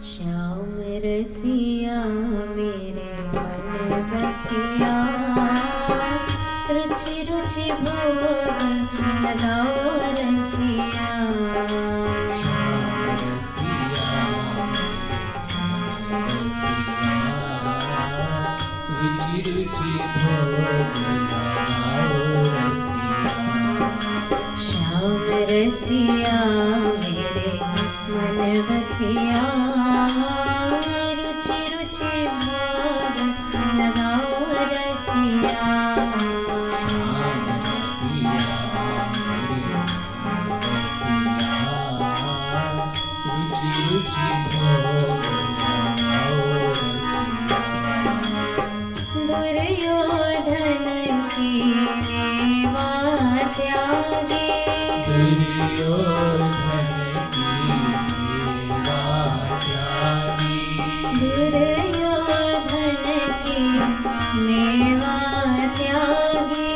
श्याम रसिया मेरे मन बसिया, रुचि रुचि भोग लगाओ रसिया। श्याम रसिया मेरे मन बसिया, रुचि रुचि भोग लगाओ रसिया। दुर्योधन की सेवा त्यागे, दुर्योधन की मेवा त्यागे,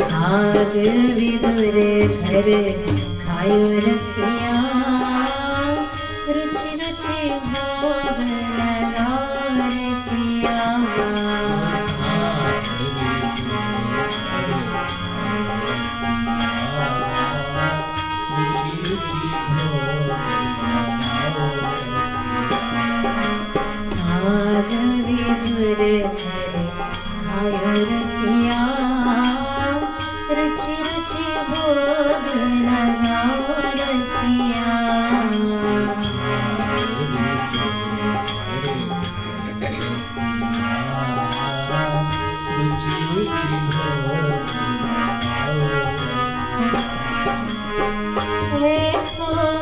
भाग विदुर घर खायो रसिया, रुचि रुचि भोग लगाओ रसिया। भाग विदुर घर खायो रसिया, रुचि रुचि भोग लगाओ रसिया। ऐसो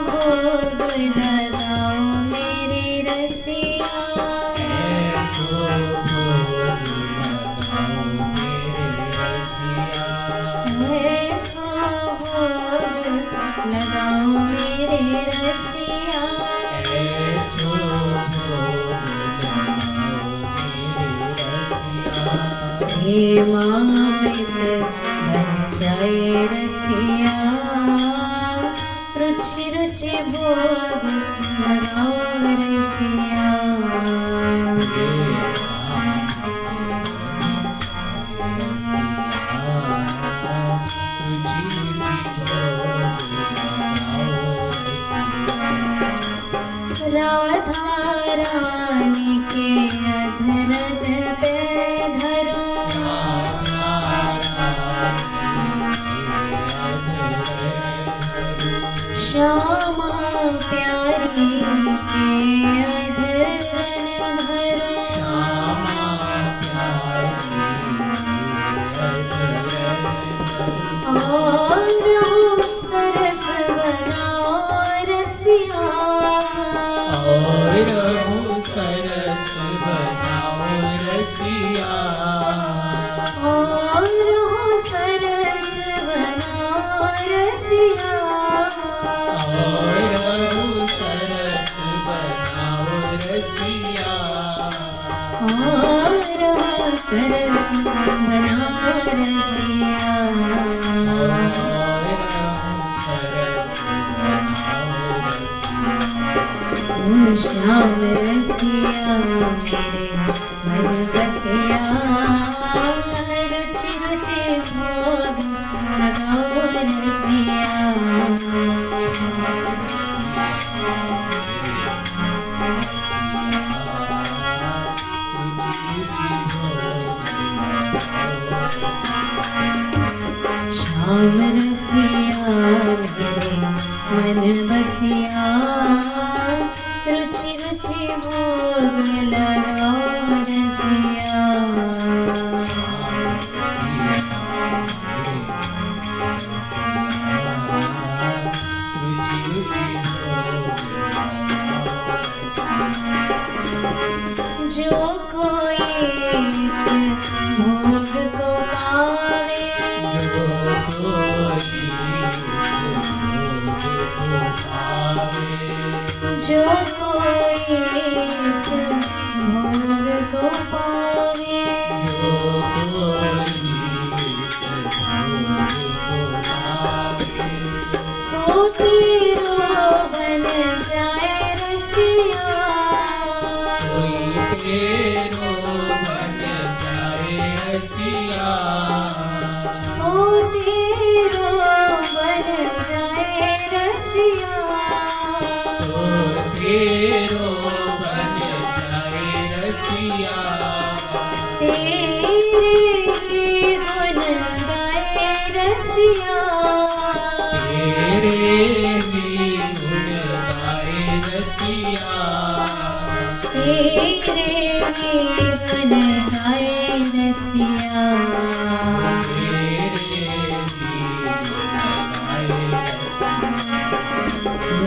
भोग लगाओ मेरे रसिया, ऐसो भोग लगाओ मेरे रसिया। हेमामृत बन जाए रसिया, रुचि रुचि भोग लगाओ रसिया। राधा रानी के अधरन पे धरो, श्यामा प्यारी के अधरन धरो, और सरस बनाओ रसिया, और सरस बनाओ रसिया। और सरस बनाओ रसिया, और सरस बनाओ रसिया। और सरस बनाओ रसिया। श्याम रसिया मेरे मन बसिया, रुचि रुचि भोग लगाओ रसिया। श्याम रसिया मेरे मन बसिया, रुचि रुचि भोग लगाओ रसिया। जो कोई इस भोग को पावे, जो कोई इस भोग को पावे, तेरो बन जाए रसिया ओ तेरो बन जाए रसिया तो तेरो बन जाए रसिया तेरे गुण गाए रसिया तेरे भी गुण गाए रसिया तेरे गुण गाए रसिया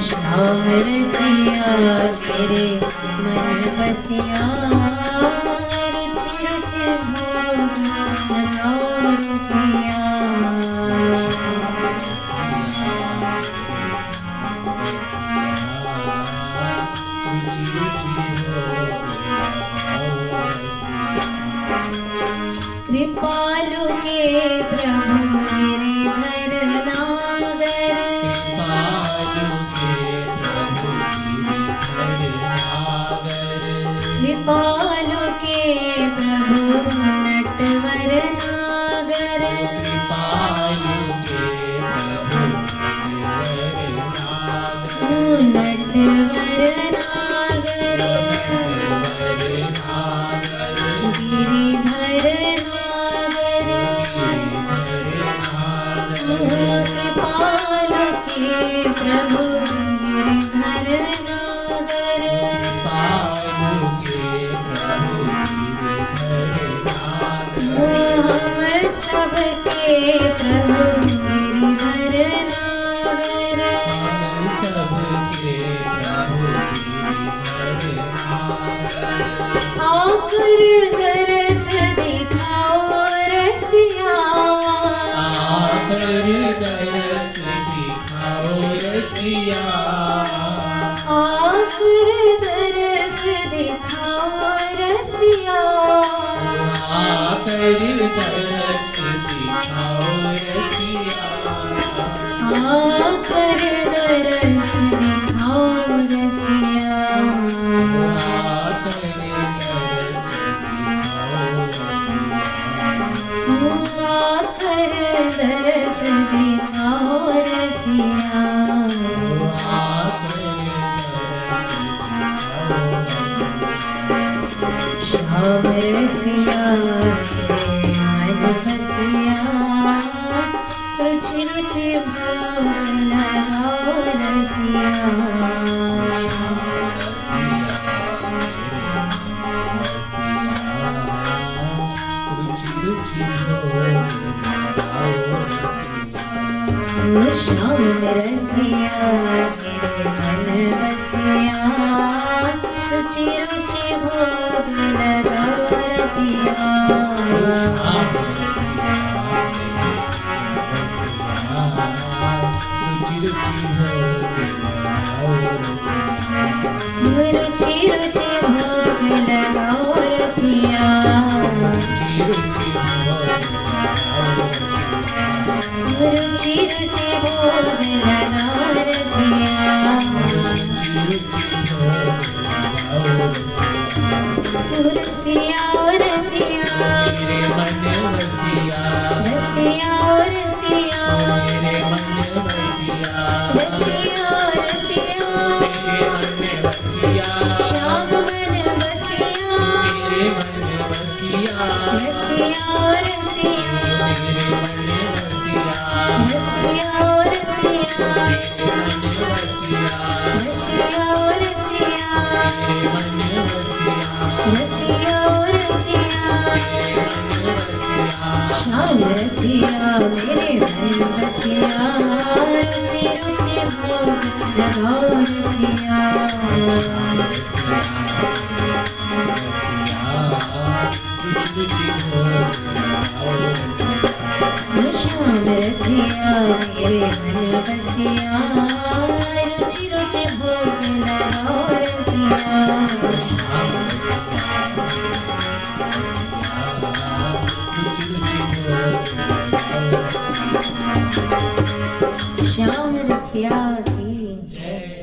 श्याम रसिया तेरे मन बसिया रुचि रुचि भोग लगाओ रसिया कृपालु के प्रभु गिरिधर नागर कृपालु के प्रभु नटवर नागर नटवर नागर गिरिधर कृपाल के प्रभु गिरिधर नागर हम सबके प्रभु गिरिधर नागर आकर दरस दिखाओ रसिया आकर दरस दिखाओ रसिया आकर दरस दिखाओ रसिया आकर दरस दिखाओ रसिया श्याम रसिया मन बसिया रुचि रुचि भोग लगाओ रसिया श्याम रसिया मेरे मन बसिया रुचि रुचि भोग लगाओ रसिया रुचि रुचि भोग लगाओ रसिया रुचि रुचि भोग लगाओ रसिया रसिया रसिया रसिया रसिया रसिया रसिया श्याम मन बसिया रसिया रसिया रसिया श्याम रसिया मेरे मन बसिया रुचि रुचि भोग लगाओ रसिया श्याम रसिया मेरे मन बसिया रुचि रुचि भोग लगाओ रसिया श्याम रसिया की